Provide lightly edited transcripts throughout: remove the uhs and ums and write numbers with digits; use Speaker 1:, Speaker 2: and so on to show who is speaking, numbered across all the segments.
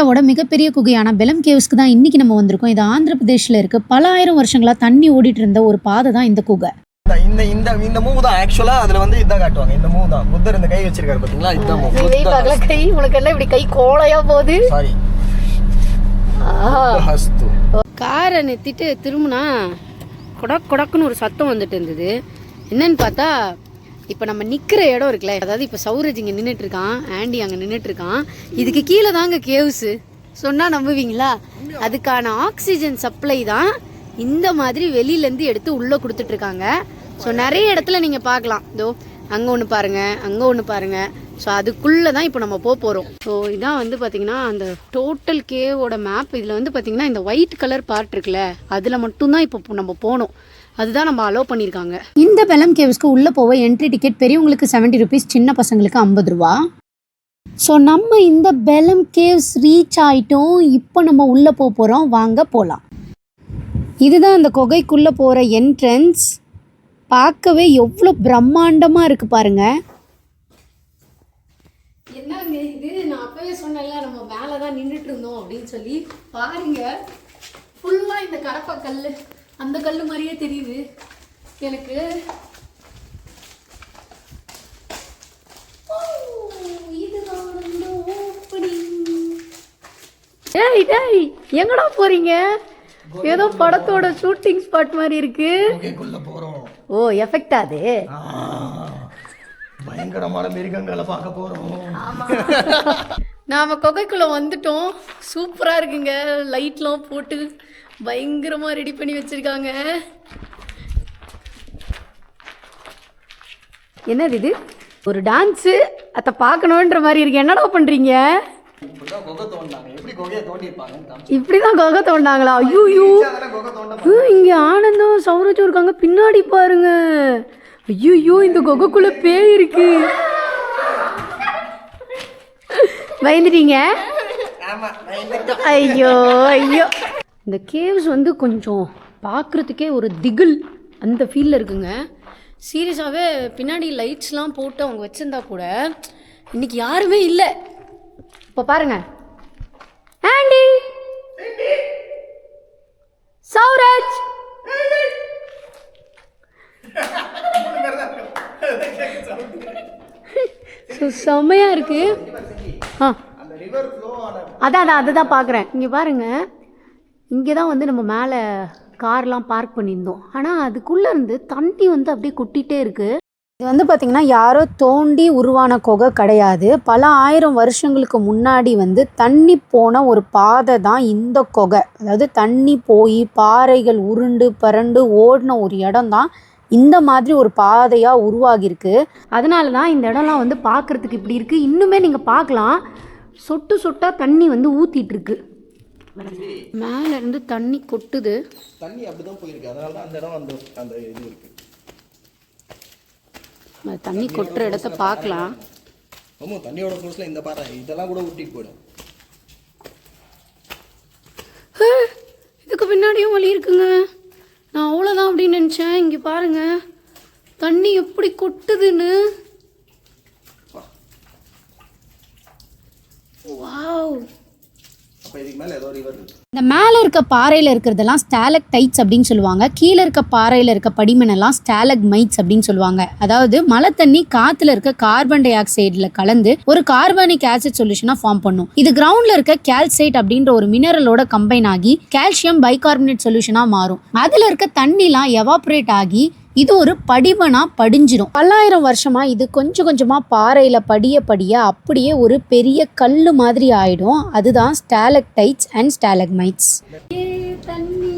Speaker 1: இந்தியாவோட மிகப்பெரிய குகையான பெலம் கேவ்ஸ்க்கு தான் இன்னைக்கு நம்ம வந்திருக்கோம். இது ஆந்திர பிரதேஷ்ல இருக்கு. பல ஆயிரம் வருஷங்களா தண்ணி ஓடிட்டு இருந்த ஒரு பாதை தான் இந்த குகை.
Speaker 2: இந்த மூவ் தான் ஆக்சுவலா அதுல வந்து இதான் காட்டுவாங்க. இந்த மூவ் தான் புத்தர் இந்த கை வச்சிருக்காரு பாத்தீங்களா? இதான் மூவ்.
Speaker 3: கை உனக்கு எல்லாம் இப்படி கை கோளையா போகுது.
Speaker 2: சாரி.
Speaker 3: காரை நிறுத்திட்டு திரும்பினா கொடக்குன்னு ஒரு சத்தம் வந்துட்டு இருந்தது. என்னன்னு பார்த்தா இப்போ நம்ம நிற்கிற இடம் இருக்குல்ல, அதாவது இப்போ சௌரஜ் இங்கே நின்றுட்டு இருக்கான், ஆண்டி அங்கே நின்றுட்டு இருக்கான். இதுக்கு கீழே தாங்க கேவ்ஸு. சொன்னால் நம்புவீங்களா? அதுக்கான ஆக்சிஜன் சப்ளை தான் இந்த மாதிரி வெளியிலேருந்து எடுத்து உள்ளே கொடுத்துட்ருக்காங்க. ஸோ நிறைய இடத்துல நீங்கள் பார்க்கலாம். இதோ அங்கே ஒன்று பாருங்கள், அங்கே ஒன்று பாருங்கள். ஸோ அதுக்குள்ளே தான் இப்போ நம்ம போகிறோம். ஸோ இதான் வந்து பார்த்திங்கன்னா அந்த டோட்டல் கேவோட மேப். இதில் வந்து பார்த்திங்கன்னா இந்த ஒயிட் கலர் பார்ட் இருக்குல்ல, அதில் மட்டும்தான் இப்போ நம்ம போகணும். அதுதான் நம்ம அலோவ் பண்ணியிருக்காங்க.
Speaker 1: இந்த பெலம் கேவ்ஸ்க்கு உள்ளே போக என்ட்ரி டிக்கெட் பெரியவங்களுக்கு 70 rupees, சின்ன பசங்களுக்கு 50 ரூபா. ஸோ நம்ம இந்த பெலம் கேவ்ஸ் ரீச் ஆகிட்டோம். இப்போ நம்ம உள்ளே போகிறோம். வாங்க போகலாம். இதுதான் அந்த குகைக்குள்ளே போகிற என்ட்ரன்ஸ். பார்க்கவே எவ்வளோ பிரம்மாண்டமாக இருக்குது பாருங்கள்.
Speaker 3: என்னங்க இது, நான் அப்பவே சொன்னேன்ல நம்ம மேலே தான் நின்றுட்டு இருந்தோம் அப்படின்னு சொல்லி. பாருங்க, ஃபுல்லாக இந்த கடப்பா கல், அந்த கல் மாதிரியே தெரியுது எனக்கு. டேய் டேய் எங்கடா போறீங்க? ஏதோ படத்தோட ஷூட்டிங் ஸ்பாட் மாதிரி இருக்கு. ஓ, எஃபெக்ட் அது.
Speaker 2: பயங்கரமான மிருகங்களை பார்க்க போறோம்.
Speaker 3: நாம குகைக்குள்ள வந்துட்டோம். சூப்பரா இருக்குங்க. லைட்லாம் போட்டு பயங்கரமா ரெடி பண்ணி வச்சிருக்காங்க. என்னது இது? ஒரு டான்ஸு. அதை பார்க்கணுன்ற மாதிரி இருக்கு. என்னடா பண்றீங்க? இப்படிதான் குகை தோண்டாங்களா? ஐயோ, இங்க ஆனந்தம் சௌரஜும் இருக்காங்க. பின்னாடி பாருங்க. ஐயோ, இந்த குகைக்குள்ள பேய் இருக்கு. பயந்துட்டீங்க? ஐயோ ஐயோ. இந்த கேவ்ஸ் வந்து கொஞ்சம் பார்க்குறதுக்கே ஒரு திகில் அந்த ஃபீலில் இருக்குங்க. சீரியஸாகவே பின்னாடி லைட்ஸ்லாம் போட்டு அவங்க வச்சுருந்தா கூட இன்னைக்கு யாருமே இல்லை. இப்போ பாருங்க, ஆண்டி, சௌரஜ், செம்மையா இருக்கு. அதுதான் பார்க்குறேன். இங்கே பாருங்க, இங்கே தான் வந்து நம்ம மேலே கார்லாம் பார்க் பண்ணியிருந்தோம். ஆனால் அதுக்குள்ளே இருந்து தண்ணி வந்து அப்படியே கொட்டிகிட்டே இருக்குது.
Speaker 1: இது வந்து பார்த்திங்கன்னா யாரோ தோண்டி உருவான குகை கிடையாது. பல ஆயிரம் வருஷங்களுக்கு முன்னாடி வந்து தண்ணி போன ஒரு பாதை தான் இந்த குகை. அதாவது தண்ணி போய் பாறைகள் உருண்டு பரண்டு ஓடின ஒரு இடம் தான் இந்த மாதிரி ஒரு பாதையாக உருவாகிருக்கு.
Speaker 3: அதனால தான் இந்த இடம்லாம் வந்து பார்க்குறதுக்கு இப்படி இருக்குது. இன்னுமே நீங்கள் பார்க்கலாம், சொட்டு சொட்டாக தண்ணி வந்து ஊற்றிட்டு இருக்கு. மேலே இருந்து தண்ணி கொட்டுது.
Speaker 2: தண்ணி அப்படிதான் போயிருக்கு. அதனால தான் அந்த இடம் அந்த இது இருக்கு.
Speaker 3: தண்ணி கொட்டுற இடத்த பார்க்கலாம்.
Speaker 2: ஆமா, தண்ணியோட ஃபோர்ஸ்ல இந்த பாறை இதெல்லாம் கூட ஊட்டிட்டு போயிடும்.
Speaker 3: இதுக்கு பின்னாடியும் வழி இருக்குங்க. நான் அவ்வளோதான் அப்படின்னு நினச்சேன். இங்கே பாருங்க தண்ணி எப்படி கொட்டுதுன்னு. வாவ்.
Speaker 1: இந்த மேலே இருக்க பாறையில் இருக்கிறதெல்லாம் ஸ்டாலக்டைட்ஸ் அப்படின்னு சொல்லுவாங்க. கீழே இருக்க பாறையில் இருக்க படிமனெல்லாம் ஸ்டாலக்மைட்ஸ் அப்படின்னு சொல்லுவாங்க. அதாவது மழை தண்ணி காற்றுல இருக்க கார்பன் டை ஆக்சைடில் கலந்து ஒரு கார்பானிக் ஆசிட் சொல்யூஷனாக ஃபார்ம் பண்ணும். இது கிரவுண்டில் இருக்க கால்சைட் அப்படின்ற ஒரு மினரலோட கம்பைன் ஆகி கால்சியம் பைகார்பனேட் சொல்யூஷனாக மாறும். அதில் இருக்க தண்ணிலாம் எவாப்ரேட் ஆகி இது ஒரு படிமனாக படிஞ்சிடும். பல்லாயிரம் வருஷமாக இது கொஞ்சம் கொஞ்சமாக பாறையில் படிய படிய அப்படியே ஒரு பெரிய கல் மாதிரி ஆயிடும். அதுதான் ஸ்டாலக்டைட்ஸ் அண்ட் ஸ்டாலக்மைட்ஸ்.
Speaker 3: தண்ணி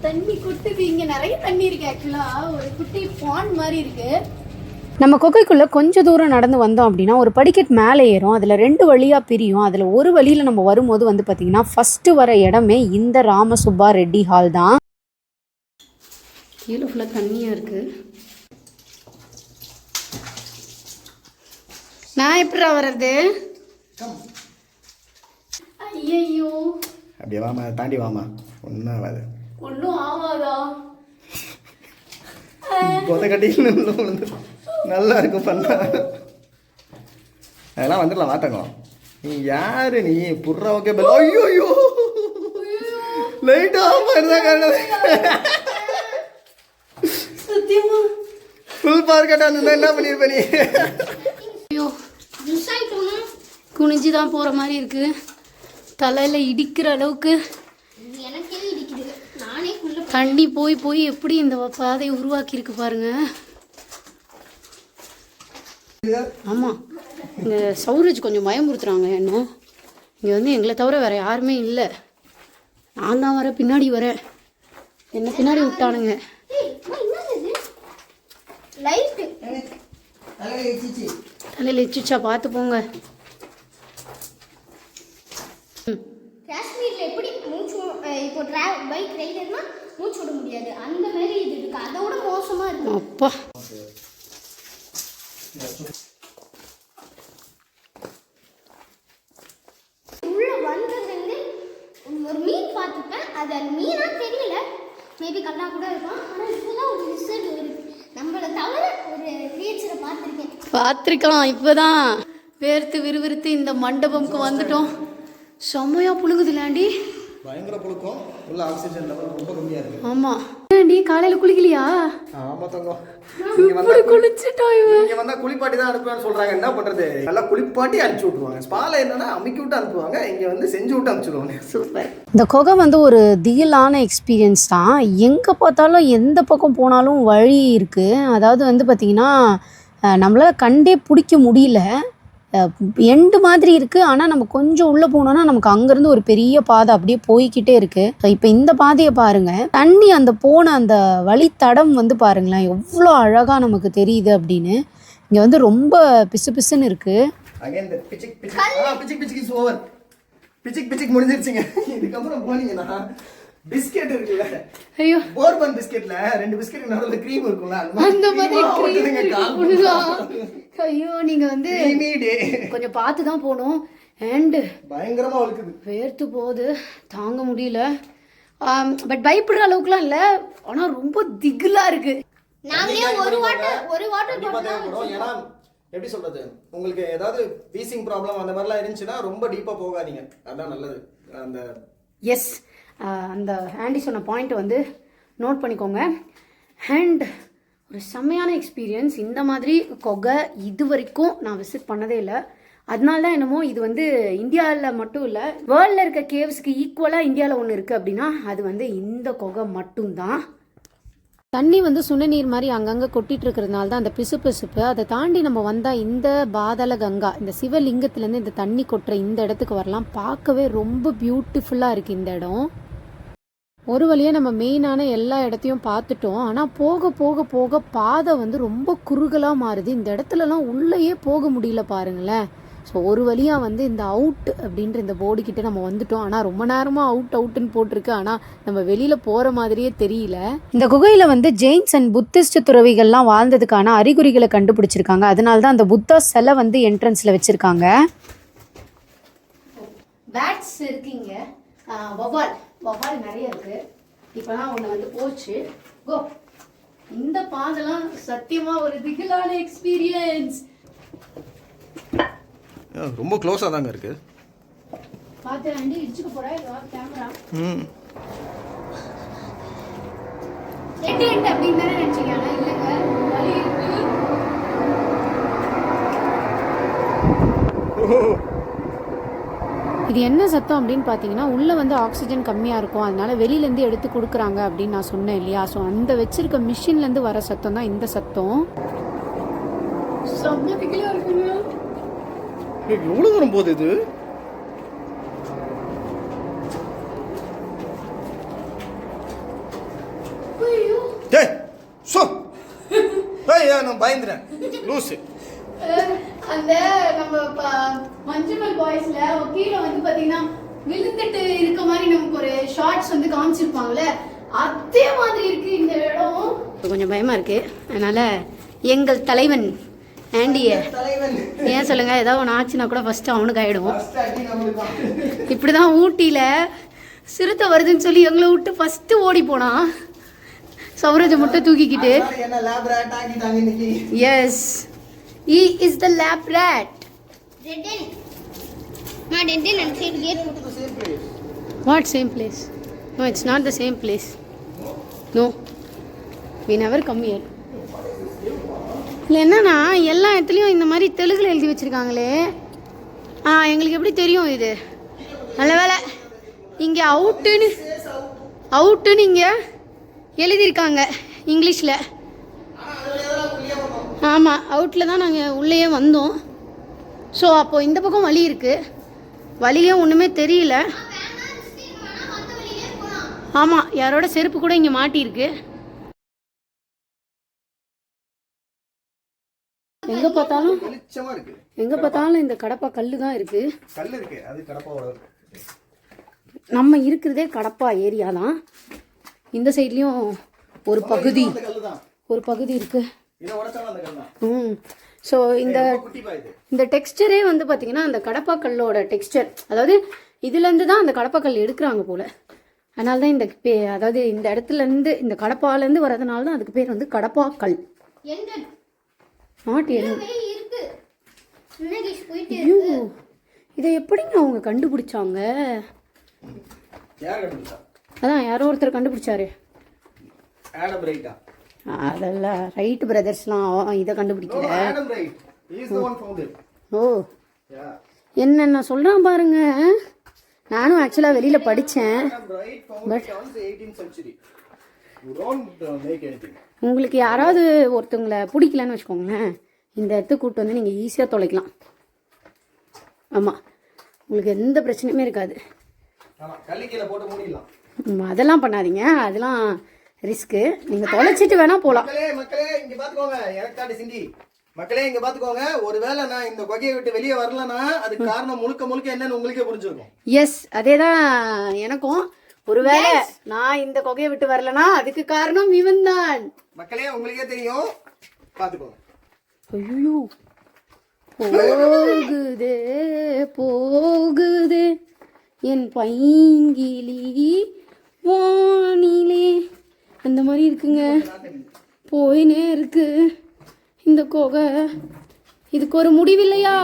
Speaker 3: தண்ணி கொட்டுது. இங்கே நிறைய தண்ணி இருக்கு. ஆக்சுவலாக ஒரு குட்டி பாண்ட் மாதிரி இருக்கு.
Speaker 1: நம்ம குகைக்குள்ளே கொஞ்சம் தூரம் நடந்து வந்தோம் அப்படின்னா ஒரு படிக்கட் மேலே ஏறும். அதில் 2 வழியாக பிரியும். அதில் ஒரு வழியில் நம்ம வரும்போது வந்து பார்த்திங்கன்னா ஃபஸ்ட்டு வர இடமே இந்த ராமசுப்பா ரெட்டி ஹால் தான்.
Speaker 3: கீழே ஃபுல்லாக தண்ணியாக இருக்குது. நான் எப்படா வர்றது? ஐயோ,
Speaker 2: அப்படியே வாமா, தாண்டி வாமா. ஒன்றும் ஆகாது.
Speaker 3: ஒன்றும் ஆகாதா?
Speaker 2: கொதை கட்டின்னு நல்லா இருக்கும் பண்ண. அதெல்லாம் வந்துடலாம். மாட்டங்க நீ யாரு நீ புர்ரா ஓகே பல ஐயோ ஐயோ லைட் ஆஃப் பண்ணா காரணம்
Speaker 3: சத்தியமா
Speaker 2: ஃபுல் பவர் கட் ஆனது என்ன பண்ணிருப்ப நீ
Speaker 3: ஐயோ குனிஞ்சு தான் போற மாதிரி இருக்கு தலையில இடிக்கிற அளவுக்கு தண்ணி போய் போய் எப்படி இந்த பாதையை உருவாக்கி இருக்கு பாருங்க. ஆமா இங்க சௌரஜ் கொஞ்சம் பயமுறுத்துறாங்க என்ன. இங்க வந்து எங்களை தவிர வேற யாருமே இல்லை. நான் தான் வரேன், பின்னாடி வரேன், என்ன பின்னாடி விட்டானுங்க. தலையில எச்சிச்சா பார்த்து போங்க.
Speaker 4: காஷ்மீர்ல எப்படி மூச்சு இப்போ பைக் ரைடர்னா மூச்சு விட முடியாது, அந்த மாதிரி இது இருக்கு. அதோட மோசமா இருக்கு.
Speaker 3: அப்பா
Speaker 4: உள்ள வந்ததுலேருந்து ஒரு மீன் பார்த்துப்பேன், அது அந்த மீனா தெரியல, மேபி கல்லா கூட இருக்கும். ஆனால் இப்போதான் ஒரு ரிசல்ட் வருது. நம்மளை தவிர ஒரு கிரியேச்சரை
Speaker 3: பார்த்துருக்கலாம். இப்போதான் வேர்த்து விறுவிறுத்து இந்த மண்டபம்க்கு வந்துட்டோம். செம்மையா புழுகுதுலாண்டி,
Speaker 2: பயங்கர புழுக்கம். உள்ள ஆக்சிஜன் லெவல் ரொம்ப கம்மியா இருக்கு.
Speaker 3: ஆமா ஆண்டி காலையில குளிக்கலையா?
Speaker 2: ஆமா தங்கம்.
Speaker 3: இப்படி குளிச்சிட்டோம்.
Speaker 2: இங்க வந்தா குளிப்பாட்டி தான் அனுப்புவேன்னு சொல்றாங்க. என்ன பண்றது, நல்லா குளிப்பாட்டி அனுப்பிச்சு விட்டுருவாங்க. ஸ்பால என்னன்னா அமுக்கி விட்டு அனுப்புவாங்க, இங்க வந்து செஞ்சு விட்டு அனுப்பிச்சுடுவாங்க.
Speaker 3: சூப்பர்.
Speaker 1: இந்த குகை வந்து ஒரு திகிலான எக்ஸ்பீரியன்ஸ் தான். எங்கே பார்த்தாலும் எந்த பக்கம் போனாலும் வழி இருக்குது. அதாவது வந்து பார்த்திங்கன்னா நம்மளால் கண்டே பிடிக்க முடியல. எண்டு மாதிரி இருக்குது. ஆனால் நம்ம கொஞ்சம் உள்ளே போனோன்னா நமக்கு அங்கேருந்து ஒரு பெரிய பாதை அப்படியே போய்கிட்டே இருக்குது. ஸோ இப்போ இந்த பாதையை பாருங்கள், தண்ணி அந்த போன அந்த வழித்தடம் வந்து பாருங்களேன் எவ்வளோ அழகாக நமக்கு தெரியுது அப்படின்னு. இங்கே வந்து ரொம்ப பிசு பிசுன்னு இருக்குது.
Speaker 2: Again the picnic picnic is over. Picnic முடிஞ்சிருச்சுங்க. இதுக்கப்புறம் போனீங்கன்னா பிஸ்கெட் இருக்குல்ல,
Speaker 3: ஐயோ
Speaker 2: போர்பன் பிஸ்கெட்ல 2 பிஸ்கெட் நடுவுல க்ரீம் இருக்கும்ல,
Speaker 3: அந்த மாதிரி ஐயோ நீங்க வந்து கொஞ்சம் பார்த்து தான் போகணும். அண்ட்
Speaker 2: பயங்கரமா வழுக்குது,
Speaker 3: வேர்த்து போகுது, தாங்க முடியல. பட் பயப்படுற அளவுக்குலாம் இல்லை, ஆனால் ரொம்ப திகிலா இருக்கு.
Speaker 4: நாங்களே ஒரு வாட்டர்
Speaker 2: பாட்டில். ஏன்னா எப்படி சொல்றது, உங்களுக்கு ஏதாவது வீசிங் ப்ராப்ளம் அந்த மாதிரிலாம் இருந்துச்சுன்னா ரொம்ப டீப்பா போகாதீங்க, அதான் நல்லது. அந்த
Speaker 3: எஸ் அந்த ஆண்டி சொன்ன பாயிண்ட் வந்து நோட் பண்ணிக்கோங்க. அண்ட் ஒரு செம்மையான எக்ஸ்பீரியன்ஸ். இந்த மாதிரி கொகை இது வரைக்கும் நான் விசிட் பண்ணதே இல்லை. அதனால தான் என்னமோ இது வந்து இந்தியாவில் மட்டும் இல்லை, வேர்ல்டில் இருக்க கேவ்ஸ்க்கு ஈக்குவலாக இந்தியாவில் ஒன்று இருக்குது அப்படின்னா அது வந்து இந்த கொகை மட்டும்தான்.
Speaker 1: தண்ணி வந்து சுனநீர் மாதிரி அங்கங்கே கொட்டிட்டு இருக்கிறதுனால தான் அந்த பிசுப்பு. அதை தாண்டி நம்ம வந்தால் இந்த பாதாள கங்கா, இந்த சிவலிங்கத்துலேருந்து இந்த தண்ணி கொட்டுற இந்த இடத்துக்கு வரலாம். பார்க்கவே ரொம்ப பியூட்டிஃபுல்லாக இருக்குது இந்த இடம். ஒரு வழியாக நம்ம மெயினான எல்லா இடத்தையும் பார்த்துட்டோம். ஆனால் போக போக போக பாதை வந்து ரொம்ப குறுகலாக மாறுது. இந்த இடத்துலலாம் உள்ளேயே போக முடியல பாருங்களேன். ஸோ ஒரு வழியாக வந்து இந்த அவுட் அப்படின்ற இந்த போர்டு கிட்ட நம்ம வந்துட்டோம். ஆனால் ரொம்ப நேரமாக அவுட்டுன்னு போட்டிருக்கு, ஆனால் நம்ம வெளியில் போகிற மாதிரியே தெரியல. இந்த குகையில் வந்து ஜெயின்ஸ் அண்ட் புத்திஸ்ட் துறவிகள்லாம் வாழ்ந்ததுக்கான அறிகுறிகளை கண்டுபிடிச்சிருக்காங்க. அதனால தான் அந்த புத்தா சிலை வந்து என்ட்ரன்ஸில் வச்சுருக்காங்க.
Speaker 3: பேட்ஸ் இருக்குங்க, வவால் நிறைய இருக்கு. இப்போதான் ஒன்று வந்து போச்சு. கோ இந்த பாதெல்லாம் சத்தியமா ஒரு திகிலான எக்ஸ்பீரியன்ஸ்.
Speaker 2: ரொம்ப க்ளோஸா தாங்க இருக்கு.
Speaker 3: பாத்து ஆண்டி இடிச்சுக்க போறா கேமரா. எட்டு அப்படின்னு தானே நினைச்சீங்க, ஆனா இல்லைங்க, வலி இருக்கு.
Speaker 1: இது என்ன சத்தம் அப்படின்னு பார்த்தீங்கன்னா, உள்ளே வந்து ஆக்சிஜன் கம்மியாக இருக்கும், அதனால வெளியிலேருந்து எடுத்து கொடுக்குறாங்க அப்படின்னு நான் சொன்னேன் இல்லையா. ஸோ அந்த வச்சிருக்க மிஷின்லேருந்து வர சத்தம் தான் இந்த சத்தம்.
Speaker 3: சம்மதிக்கலையா இருக்குங்க.
Speaker 2: எவ்வளோ தூரம் போகுது இது? நான் பயந்துறேன் லூசு.
Speaker 3: அந்த நம்ம மஞ்சுமல் பாய்ஸ்ல கீழே வந்து பாத்தீங்கன்னா விழுந்துட்டு இருக்க மாதிரி நமக்கு ஒரு ஷார்ட்ஸ் வந்து காமிச்சிருப்பாங்கல்ல, அதே மாதிரி இருக்கு இந்த இடம். கொஞ்சம் பயமா இருக்கு. அதனால எங்கள் தலைவன் ஆண்டிய ஏன் சொல்லுங்க, ஏதாவது ஒன்று ஆச்சுன்னா கூட ஃபர்ஸ்ட் அவனுக்கு ஆயிடும். இப்படிதான் ஊட்டியில சிறுத்தை வருதுன்னு சொல்லி எங்களை விட்டு ஃபர்ஸ்ட் ஓடி போனா, சௌரஜை மட்டும் தூக்கிக்கிட்டு. Yes, he is the lab rat.
Speaker 4: மாட்டேன்ட்டு நான் சரி கேட் போட்டு
Speaker 2: The same place.
Speaker 3: What same place? No, it's not the same place. No, we never come here. இல்லை என்னன்னா எல்லா இடத்துலையும் இந்த மாதிரி தெலுங்குல எழுதி வச்சுருக்காங்களே, எங்களுக்கு எப்படி தெரியும் இது? நல்ல வேலை இங்கே அவுட்டுன்னு இங்கே எழுதியிருக்காங்க இங்கிலீஷில். ஆமாம், அவுட்டில் தான் நாங்கள் உள்ளேயே வந்தோம். ஸோ அப்போது இந்த பக்கம் வழி இருக்குது, வழியே ஒன்றுமே தெரியல. ஆமாம், யாரோட செருப்பு கூட இங்கே மாட்டியிருக்கு. எங்கே பார்த்தாலும்
Speaker 2: வெளிச்சமா இருக்கு.
Speaker 3: இந்த கடப்பா கல்லு தான் இருக்குது.
Speaker 2: கல் இருக்கு, அது கடப்பாவோட இருக்கு.
Speaker 3: நம்ம இருக்கிறதே கடப்பா ஏரியா தான். இந்த சைட்லேயும் ஒரு பகுதி
Speaker 2: அந்த கல்லு தான்.
Speaker 3: இருக்குது.
Speaker 2: இதை உடைச்சாலும் அந்த கல் தான்.
Speaker 3: ஸோ இந்த
Speaker 2: குட்டி பாயுது.
Speaker 3: இந்த டெக்ஸ்டரே வந்து பார்த்தீங்கன்னா அந்த கடப்பா கல்லோட டெக்ஸ்டர், அதாவது இதுலேருந்து தான் அந்த கடப்பா கல் எடுக்கிறாங்க போல். அதனால தான் இந்த அதாவது இந்த இடத்துலேருந்து இந்த கடப்பாலேருந்து வரதுனால தான் அதுக்கு பேர் வந்து கடப்பா கல்.
Speaker 4: எங்க
Speaker 3: நாட்
Speaker 4: இருக்கு இன்னைக்கு போயிட்டு
Speaker 3: ஐயோ, இதை எப்படிங்க அவங்க கண்டுபிடிச்சாங்க?
Speaker 2: யார் கண்டுபிடிச்சா?
Speaker 3: அதான் யாரோ ஒருத்தர் கண்டுபிடிச்சாரு.
Speaker 2: ஆடம் ரைட்டா?
Speaker 3: அதெல்லாம் ரைட் பிரதர்ஸ்லாம் இதை கண்டுபிடிக்கல.
Speaker 2: Adam Wright. He is the one found it.
Speaker 3: Oh,
Speaker 2: Yeah.
Speaker 3: என்னென்ன சொல்கிறான் பாருங்க. நானும் ஆக்சுவலாக வெளியில் படித்தேன்.
Speaker 2: Adam Wright found it on the 18th century. You don't make anything.
Speaker 3: உங்களுக்கு யாராவது ஒருத்தவங்களை பிடிக்கலன்னு வச்சுக்கோங்களேன், இந்த இடத்துக்கு கூப்பிட்டு வந்து நீங்கள் ஈஸியாக தொலைக்கலாம். ஆமாம், உங்களுக்கு எந்த பிரச்சனையுமே இருக்காது.
Speaker 2: ஆமா, கல்லிக்கீழ போட்டு மூடிடலாம்.
Speaker 3: அதெல்லாம் பண்ணாதீங்க, அதெல்லாம் ரிஸ்க்கு. நீங்கள் தொலைச்சிட்டு வேணால் போகலாம்.
Speaker 2: மக்களே இங்க பாத்துக்கோங்க. எனக்காடி சிந்தி மக்களே இங்க பாத்துக்கோங்க. ஒருவேளை நான் இந்த கொகையை விட்டு வெளியே வரலன்னா அதுக்கு காரணம் முழுக்க என்னன்னு உங்களுக்கே புரிஞ்சிருக்கும்.
Speaker 3: எஸ், அதே தான் எனக்கும். ஒருவேளை நான் இந்த கொகையை விட்டு வரலனா அதுக்கு காரணம் இவன் தான்.
Speaker 2: மக்களே உங்களுக்கே தெரியும், பாத்துக்கோங்க.
Speaker 3: ஐயோ, போகுதே போகுதே என் பைங்கிலி வானிலே, அந்த மாதிரி இருக்குங்க. போயினே இருக்கு இந்த கொகை. இதுக்கு ஒரு முடிவில்லையா?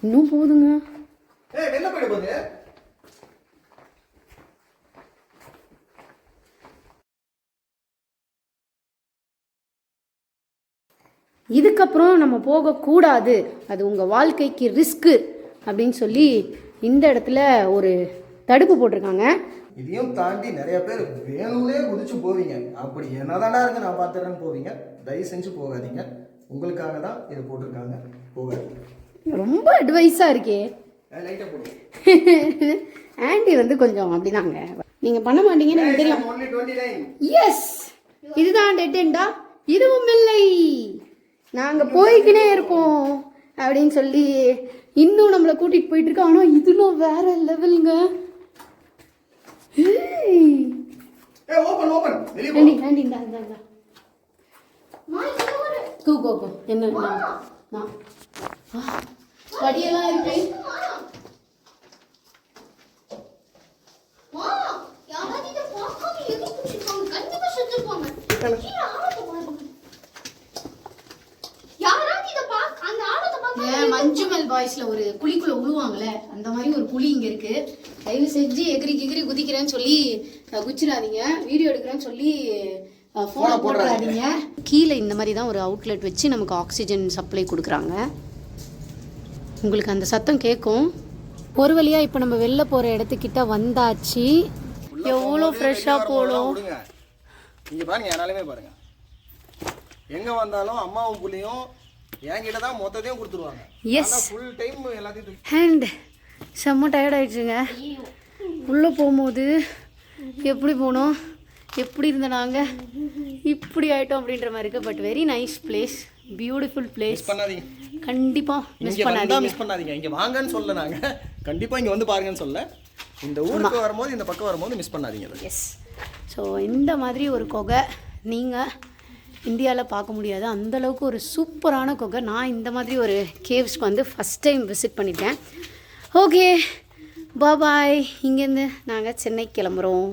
Speaker 3: இன்னும் போதுங்க.
Speaker 2: வெளில போயிட போகுது.
Speaker 3: இதுக்கப்புறம் நம்ம போகக்கூடாது, அது உங்கள் வாழ்க்கைக்கு ரிஸ்க்கு அப்படின்னு சொல்லி இந்த இடத்துல ஒரு தடுப்பு போட்டிருக்காங்க.
Speaker 2: இதையும் தாண்டி நிறைய பேர் வேணும்னே குதிச்சு போவீங்க. அப்படி என்னதாண்டா இருக்கு நான் பார்த்துறேன்னு போவீங்க. தயவு செஞ்சு போகாதீங்க. உங்களுக்காக தான் இதை போட்டிருக்காங்க, போகாதீங்க.
Speaker 3: ரொம்ப அட்வைஸாக இருக்கே.
Speaker 2: லைட்டாக போடுங்க.
Speaker 3: ஆண்டி வந்து கொஞ்சம் அப்படிதாங்க, நீங்கள் பண்ண மாட்டீங்கன்னு எனக்கு தெரியும்.
Speaker 2: Only 29.
Speaker 3: எஸ், இதுதான் டெட்டா, இதுவும் இல்லை, நாங்கள் போய்க்கினே இருப்போம் அப்படின்னு சொல்லி இன்னும் நம்மளை கூட்டிகிட்டு போயிட்டு இருக்கோம். ஆனால் இதெல்லாம் வேற லெவலுங்க.
Speaker 2: ஓபன் வெளிய போ.
Speaker 3: ஆண்டி இந்தா கோ என்ன படியெல்லாம் இருக்கு. மஞ்சுமல் பாய்ஸ்ல ஒரு குழிக்குள்ள உழுவாங்களே அந்த மாதிரி ஒரு குழி இங்க இருக்கு. தயவு செஞ்சு எகிரி குதிக்கிறேன்னு சொல்லி குச்சிடாதீங்க, வீடியோ எடுக்கிறேன்னு சொல்லி போனை போடாதீங்க. கீழே இந்த மாதிரி தான் ஒரு அவுட்லெட் வச்சு நமக்கு ஆக்சிஜன் சப்ளை கொடுக்குறாங்க. உங்களுக்கு அந்த சத்தம் கேட்கும். ஒரு வழியாக இப்போ நம்ம வெளில போகிற இடத்துக்கிட்ட வந்தாச்சு. எவ்வளோ ஃப்ரெஷ்ஷாக போடும்.
Speaker 2: இங்கே பாருங்க, என்னாலுமே பாருங்க, எங்கே வந்தாலும் அம்மாவும் புள்ளியும் என்கிட்ட தான் மொத்தத்தையும் கொடுத்துருவாங்க.
Speaker 3: எஸ்,
Speaker 2: ஃபுல் டைம் எல்லாத்தையும்.
Speaker 3: அண்ட் செம்ம டயர்ட் ஆயிடுச்சுங்க. உள்ளே போகும்போது எப்படி போனோம், எப்படி இருந்த நாங்கள் இப்படி ஆகிட்டோம் அப்படின்ற மாதிரி இருக்குது. But very nice place, beautiful place.
Speaker 2: பண்ணாதீங்க,
Speaker 3: கண்டிப்பாக மிஸ்
Speaker 2: பண்ணாதீங்க. இங்கே வாங்கன்னு சொல்ல, நாங்கள் கண்டிப்பாக இங்கே வந்து பாருங்கன்னு சொல்ல. இந்த ஊருக்கு வரும்போது, இந்த பக்கம் வரும்போது மிஸ் பண்ணாதீங்க.
Speaker 3: எஸ், ஸோ இந்த மாதிரி ஒரு கொகை நீங்கள் இந்தியாவில் பார்க்க முடியாது. அந்தளவுக்கு ஒரு சூப்பரான கொகை. நான் இந்த மாதிரி ஒரு கேவ்ஸ்க்கு வந்து ஃபஸ்ட் டைம் விசிட் பண்ணிட்டேன். ஓகே, பாய். இங்கேருந்து நாங்கள் சென்னை கிளம்புறோம்.